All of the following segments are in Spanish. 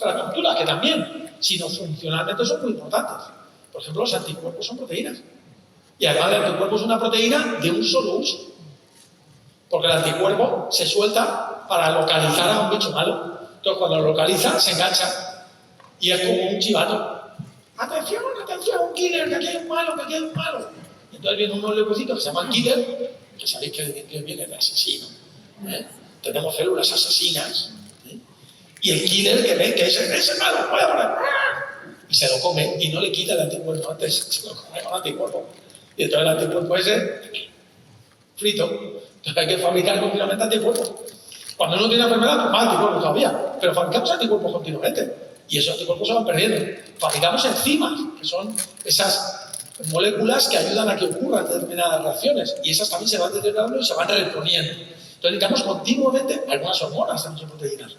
nuestra estructura, que también, sino funcionalmente son muy importantes. Por ejemplo, los anticuerpos son proteínas. Y además el anticuerpo es una proteína de un solo uso. Porque el anticuerpo se suelta para localizar a un bicho malo. Entonces, cuando lo localiza, se engancha. Y es como un chivato. ¡Atención, atención, un killer! ¡Que aquí hay un malo, que aquí hay un malo! Y entonces vienen unos leucocitos que se llaman killer, que sabéis que viene de asesino. Tenemos células asesinas. Y el killer que ve que ese malo, voy a poner. Y se lo come y no le quita el anticuerpo. Antes se lo come con el anticuerpo. Y entonces el anticuerpo ese frito. Entonces hay que fabricar continuamente anticuerpos. Cuando uno tiene enfermedad, pues más anticuerpos todavía. Pero fabricamos anticuerpos continuamente. Y esos anticuerpos se van perdiendo. Fabricamos enzimas, que son esas moléculas que ayudan a que ocurran determinadas reacciones. Y esas también se van deteriorando y se van reponiendo. Entonces necesitamos continuamente algunas hormonas, también son proteínas.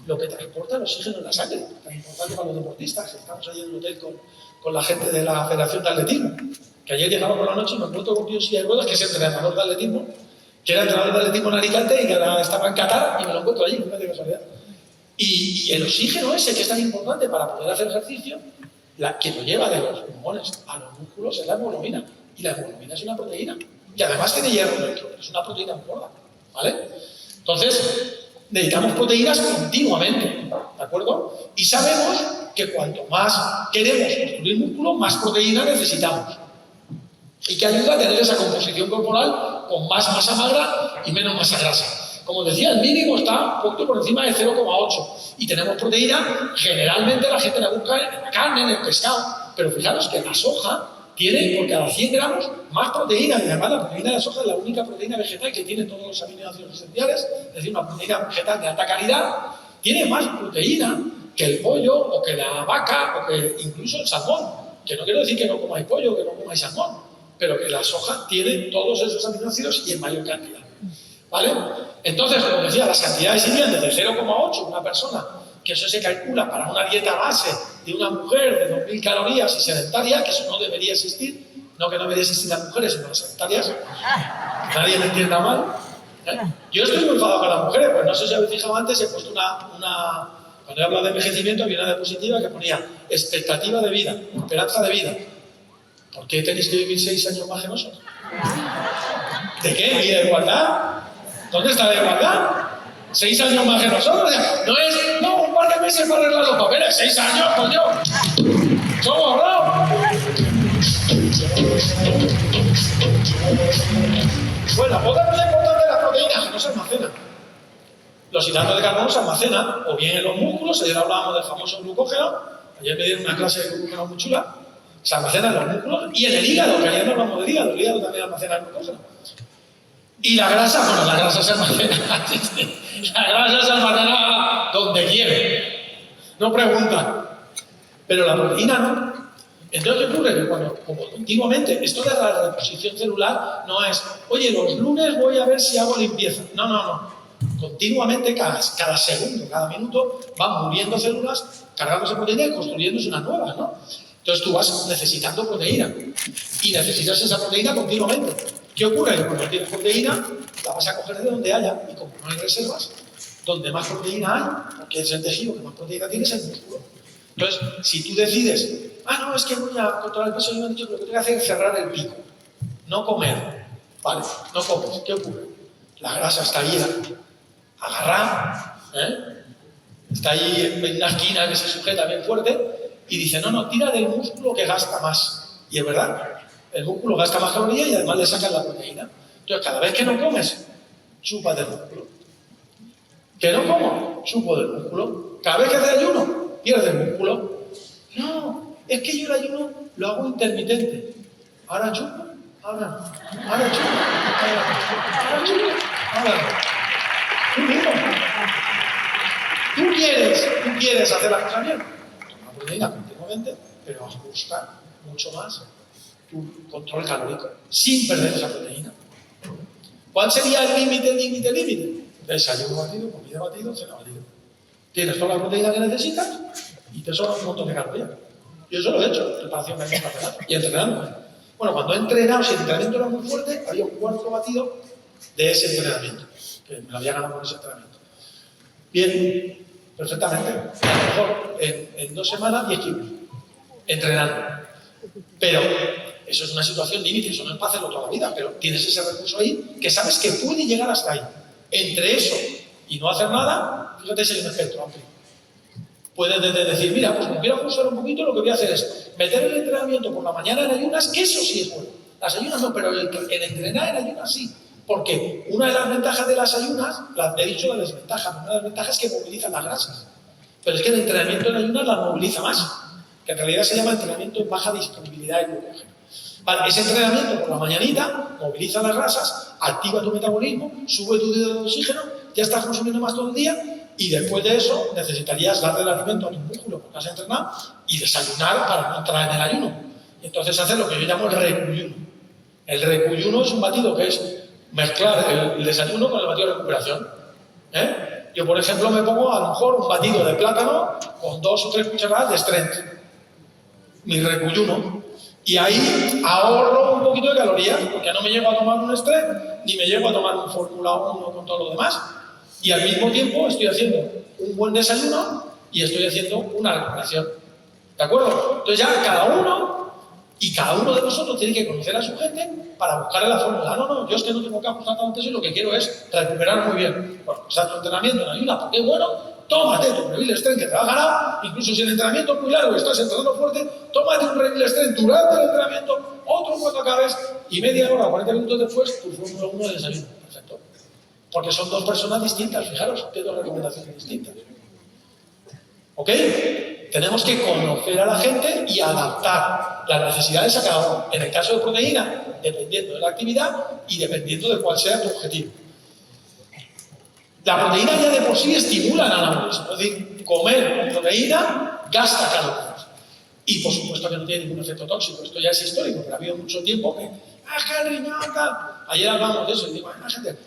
Lo que transporta el oxígeno en la sangre, tan importante para los deportistas. Estamos allí en el hotel con la gente de la Federación de Atletismo, que ayer llegaba por la noche y me encuentro con un tío en silla de ruedas que es entrenador de atletismo, que era entrenador de atletismo en Alicante y que ahora estaba en Qatar y me lo encuentro allí, no de casualidad. Y el oxígeno ese que es tan importante para poder hacer ejercicio, que lo lleva de los pulmones a los músculos es la hemoglobina. Y la hemoglobina es una proteína. Y además tiene hierro dentro, es una proteína muy gorda, ¿vale? Entonces, necesitamos proteínas continuamente, ¿de acuerdo? Y sabemos que cuanto más queremos construir músculo, más proteína necesitamos. Y que ayuda a tener esa composición corporal con más masa magra y menos masa grasa. Como decía, el mínimo está un poquito por encima de 0,8. Y tenemos proteína, generalmente la gente la busca en la carne, en el pescado. Pero fijaros que la soja tiene por cada 100 gramos más proteína. Y además la proteína de la soja es la única proteína vegetal que tiene todos los aminoácidos esenciales. Es decir, una proteína vegetal de alta calidad. Tiene más proteína que el pollo o que la vaca o que incluso el salmón. Que no quiero decir que no comáis pollo o que no comáis salmón. Pero que la soja tiene todos esos aminoácidos y en mayor cantidad. ¿Vale? Entonces, como decía, las cantidades irían desde 0,8 una persona, que eso se calcula para una dieta base de una mujer de 2000 calorías y sedentaria, que eso no debería existir, no que no debería existir las mujeres, sino las sedentarias, que nadie me entienda mal. Yo estoy muy enfadado con las mujeres, pues no sé si habéis fijado antes, he puesto cuando he hablado de envejecimiento, había una diapositiva que ponía expectativa de vida, esperanza de vida. ¿Por qué tenéis que vivir 6 años más que nosotros? ¿De qué? ¿Y de igualdad? ¿Dónde está la igualdad? 6 años más que nosotros. No, un par de meses para arreglar los papeles. 6 años, coño. ¡Somos bravos! Bueno, otra cosa importante de las proteínas, que no se almacenan. Los hidratos de carbono se almacenan o bien en los músculos, ayer hablábamos del famoso glucógeno, ayer me dieron una clase de glucógeno muy chula, se almacenan en los músculos y en el hígado, que ayer no hablamos del hígado, el hígado también almacena el glucógeno. Y la grasa, bueno, la grasa se almacena, la grasa se almacena donde quiere, no pregunta, pero la proteína no. Entonces, ¿qué ocurre? Que como continuamente, esto de la reposición celular no es, oye, los lunes voy a ver si hago limpieza. No. Continuamente, cada segundo, cada minuto, van muriendo células, cargándose proteína y construyéndose unas nuevas, ¿no? Entonces tú vas necesitando proteína y necesitas esa proteína continuamente. ¿Qué ocurre? Que cuando tienes proteína, la vas a coger de donde haya y como no hay reservas, donde más proteína hay, porque es el tejido que más proteína tiene, es el músculo. Entonces, si tú decides, no, es que voy a controlar el peso, y me han dicho que lo que tengo que hacer es cerrar el pico, no comer. Vale, no comes. ¿Qué ocurre? La grasa está ahí agarrada, está ahí en una esquina que se sujeta bien fuerte y dice, no, tira del músculo que gasta más. Y es verdad, el músculo gasta más calorías y además le sacan la proteína. Entonces, cada vez que no comes, chupas del músculo. ¿Que no como? Chupo del músculo. Cada vez que haces ayuno, pierdes el músculo. No, es que yo el ayuno lo hago intermitente. Ahora chupo, ahora no. Ahora chupo, ahora chupo, ahora no. Tú mismo. Tú quieres hacer las cosas bien. Toma proteína continuamente, pero ajusta mucho más tu control calórico, sin perder esa proteína. ¿Cuál sería el límite? Desayuno batido, comida batido, cena batido. Tienes toda la proteína que necesitas y te sobra un montón de calorías. Yo eso lo he hecho, preparación de campeonato y entrenando. Bueno, cuando he entrenado, si el entrenamiento era muy fuerte, había un cuarto batido de ese entrenamiento, que me lo había ganado con ese entrenamiento. Bien, perfectamente. A lo mejor en 2 semanas 10 kilos, entrenando. Pero eso es una situación límite, eso no es para hacerlo toda la vida, pero tienes ese recurso ahí que sabes que puede llegar hasta ahí. Entre eso y no hacer nada, fíjate si hay un espectro amplio. Puedes decir, mira, pues me quiero ajustar un poquito, lo que voy a hacer es meter el entrenamiento por la mañana en ayunas, que eso sí es bueno. Las ayunas no, pero el entrenar en ayunas sí. Porque una de las ventajas de las ayunas, he dicho la desventaja, una de las ventajas es que movilizan las grasas. Pero es que el entrenamiento en ayunas las moviliza más, que en realidad se llama entrenamiento en baja disponibilidad de glucógeno. Vale, ese entrenamiento por la mañanita moviliza las grasas, activa tu metabolismo, sube tu nivel de oxígeno, ya estás consumiendo más todo el día y después de eso necesitarías darle el alimento a tu músculo porque has entrenado y desayunar para no entrar en el ayuno. Y entonces hacer lo que yo llamo el recuyuno. El recuyuno es un batido que es mezclar el desayuno con el batido de recuperación. Yo, por ejemplo, me pongo a lo mejor un batido de plátano con 2 o 3 cucharadas de strength. Mi recuyuno. Y ahí ahorro un poquito de calorías, porque no me llevo a tomar un strength, ni me llevo a tomar un Fórmula 1 con todo lo demás. Y al mismo tiempo estoy haciendo un buen desayuno y estoy haciendo una recuperación. ¿De acuerdo? Entonces ya cada uno de nosotros tiene que conocer a su gente para buscarle la fórmula. No, yo es que no tengo que ajustar tanto peso y lo que quiero es recuperar muy bien. Bueno, pues haz tu entrenamiento en ayuda porque es bueno, tómate tu Reveal Strength que te va a ganar, incluso si el entrenamiento es muy largo y estás entrenando fuerte, tómate un Reveal Strength durante el entrenamiento, otro cuando acabes y media hora o 40 minutos después tu Fórmula 1 de desayuno. Perfecto. Porque son 2 personas distintas, fijaros, que 2 recomendaciones distintas. ¿Ok? Tenemos que conocer a la gente y adaptar las necesidades a cada uno. En el caso de proteína, dependiendo de la actividad y dependiendo de cuál sea tu objetivo. La proteína ya de por sí estimula el anabolismo, es decir, comer proteína gasta calorías. Y por supuesto que no tiene ningún efecto tóxico, esto ya es histórico, pero ha habido mucho tiempo que el riñón, tal. Ayer hablamos de eso y digo, la gente,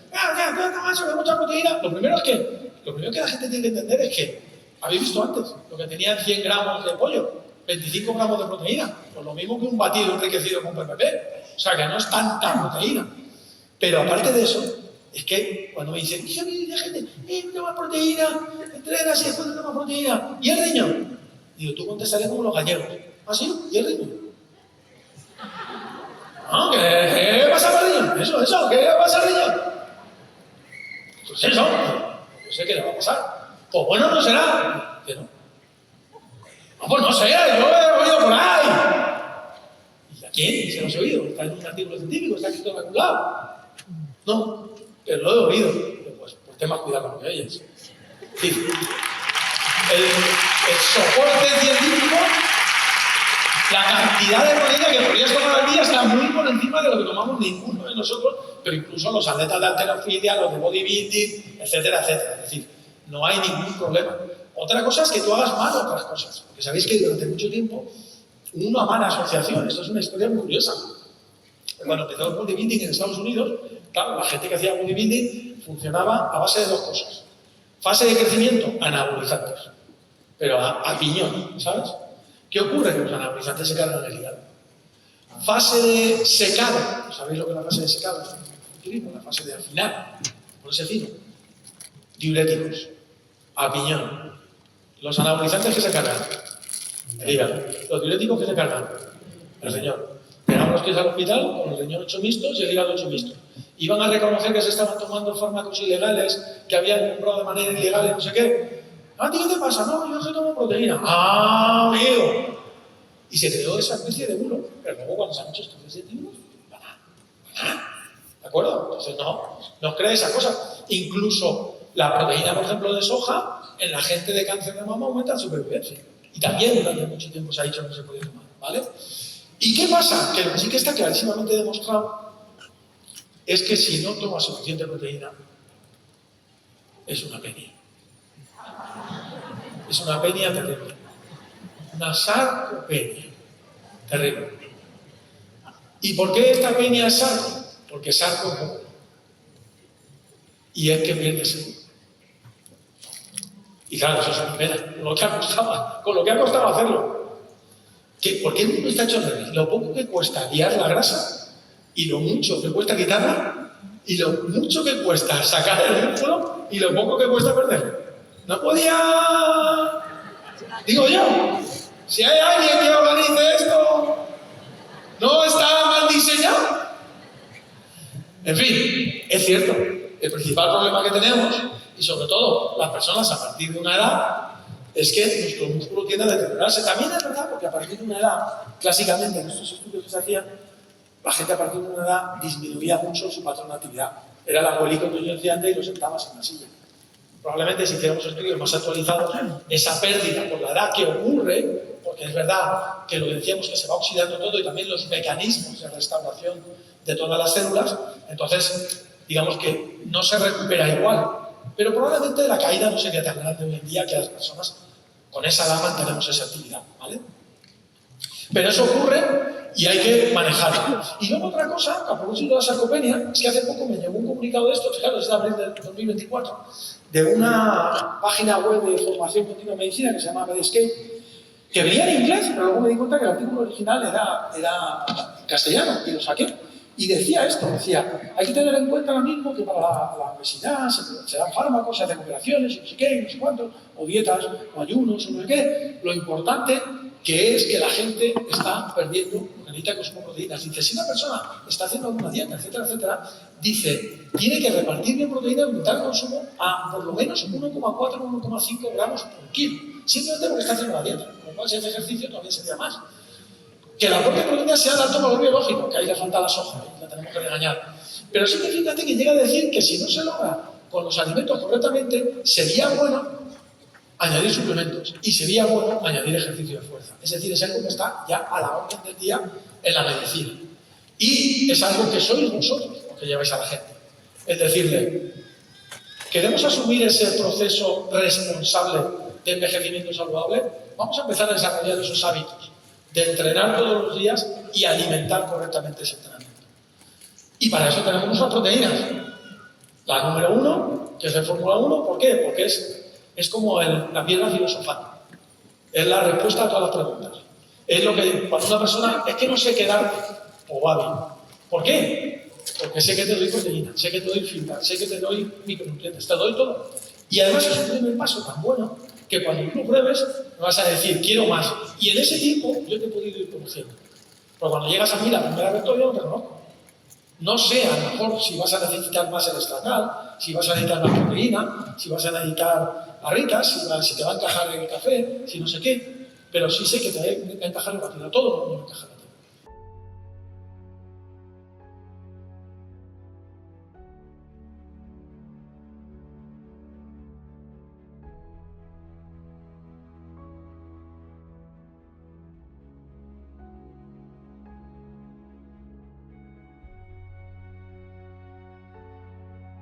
sobre mucha proteína. Lo primero que la gente tiene que entender es que, habéis visto antes, lo que tenían 100 gramos de pollo, 25 gramos de proteína, pues lo mismo que un batido enriquecido con PPP. O sea que no es tanta proteína. Pero aparte de eso, es que cuando me dicen, la gente, toma proteína, entrenas y después toma proteína, ¿y el riñón? Digo, tú contestarías como los gallegos. ¿Ah, sí? ¿Y el riñón? ¿No? ¿Qué pasa con el riñón? Eso, ¿qué pasa al riñón? Pues eso, no sé qué le va a pasar. Pues bueno, no será. ¿Qué no? No, pues no sé, yo he oído por ahí. ¿Y a quién se los he oído? Está en un artículo científico, está escrito en algún lado. No, pero lo he oído. Pues ten más cuidado con lo que oyes. Sí. El soporte científico, la cantidad de proteína que podrías tomar al día está muy por encima de lo que tomamos ninguno de nosotros, pero incluso los atletas de halterofilia, los de bodybuilding, etcétera, etcétera. Es decir, no hay ningún problema. Otra cosa es que tú hagas mal otras cosas, porque sabéis que durante mucho tiempo hubo una mala asociación. Esto es una historia muy curiosa. Cuando empezó el bodybuilding en Estados Unidos, claro, la gente que hacía bodybuilding funcionaba a base de 2 cosas. Fase de crecimiento, anabolizantes, pero a piñón, ¿sabes? ¿Qué ocurre? Que los anabolizantes se cargan el hígado. Fase de secado, ¿sabéis lo que es la fase de secado? La fase de afinar, ponerse fino. Diuréticos, a piñón. Los anabolizantes que se cargan, el hígado. Los diuréticos que se cargan, el riñón. Llegamos los pies al hospital con el riñón hecho mixtos y el hígado hecho mixto. Iban a reconocer que se estaban tomando fármacos ilegales, que habían comprado de manera ilegal y no sé qué. ¿A ti qué te pasa? No, yo tomo proteína. ¡Ah, amigo! Y se creó esa especie de bulo. Pero luego cuando se han hecho estudios científicos, ¿de acuerdo? Entonces no os creáis esa cosa. Incluso la proteína, por ejemplo, de soja, en la gente de cáncer de mama aumenta la supervivencia. Y también durante mucho tiempo se ha dicho que no se podía tomar, ¿vale? ¿Y qué pasa? Que lo que sí que está clarísimamente demostrado es que si no tomas suficiente proteína, es una penia. Es una penia terrible. Una sarcopenia terrible. ¿Y por qué esta penia es sarco? Porque sarco es pobre. Y es que pierde salud. Y claro, eso es una pena, con lo que ha costado hacerlo. ¿Por qué el mundo está hecho al revés? Lo poco que cuesta liar la grasa y lo mucho que cuesta quitarla y lo mucho que cuesta sacar el músculo y lo poco que cuesta perderlo. No podía... Digo yo, si hay alguien que organice esto, no está mal diseñado. En fin, es cierto, el principal problema que tenemos, y sobre todo las personas a partir de una edad, es que nuestro músculo tiende a deteriorarse. También es verdad, porque a partir de una edad, clásicamente en estos estudios que se hacían, la gente a partir de una edad disminuía mucho su patrón de actividad. Era el abuelito que yo decía antes y lo sentabas en la silla. Probablemente si hiciéramos estudios más actualizados, esa pérdida por la edad que ocurre, porque es verdad que lo decíamos que se va oxidando todo y también los mecanismos de restauración de todas las células, entonces digamos que no se recupera igual. Pero probablemente la caída no sería tan grande hoy en día que las personas con esa edad mantenemos esa actividad, ¿vale? Pero eso ocurre y hay que manejarlo. Y luego otra cosa, a propósito de la sarcopenia, es que hace poco me llegó un comunicado de esto, fijaros, es de abril del 2024, de una página web de formación continua en medicina que se llama Medscape, que venía en inglés, pero luego me di cuenta que el artículo original era en castellano y lo saqué. Y decía esto, decía, hay que tener en cuenta ahora mismo que para la obesidad se dan fármacos, se hacen operaciones, y no sé qué, y no sé cuánto, o dietas, o ayunos, o no sé qué. Lo importante que es que la gente está perdiendo lo que necesita consumo de proteínas. Dice, si una persona está haciendo alguna dieta, etcétera, etcétera, dice, tiene que repartir bien proteína y aumentar el consumo a por lo menos 1,4 o 1,5 gramos por kilo. Simplemente porque está haciendo la dieta. Con lo cual, si hace ejercicio, todavía sería más. Que el aporte de proteína sea de alto valor biológico, que ahí le falta la soja, la tenemos que regañar. Pero sí que fíjate que llega a decir que si no se logra con los alimentos correctamente, sería bueno añadir suplementos y sería bueno añadir ejercicio de fuerza. Es decir, es algo que está ya a la orden del día en la medicina. Y es algo que sois vosotros los que lleváis a la gente. Es decirle, ¿queremos asumir ese proceso responsable de envejecimiento saludable? Vamos a empezar a desarrollar esos hábitos de entrenar todos los días y alimentar correctamente ese entrenamiento. Y para eso tenemos nuestras proteínas. La número 1, que es de Fórmula 1, ¿por qué? Porque es como la piedra filosofal. Es la respuesta a todas las preguntas. Es lo que cuando una persona, es que no sé qué darte, o va bien. ¿Por qué? Porque sé que te doy proteína, sé que te doy fibra, sé que te doy micronutrientes, te doy todo. Y además es un primer paso tan bueno que cuando tú lo pruebes, me vas a decir, quiero más. Y en ese tiempo yo te he podido ir conociendo. Pero cuando llegas a mí la primera vez todavía no te conozco. No sé, a lo mejor, si vas a necesitar más el estatal, si vas a necesitar más proteína, si vas a necesitar barritas, si te va a encajar en el café, si no sé qué. Pero sí sé que te va a encajar el batido. Todo no me encaja.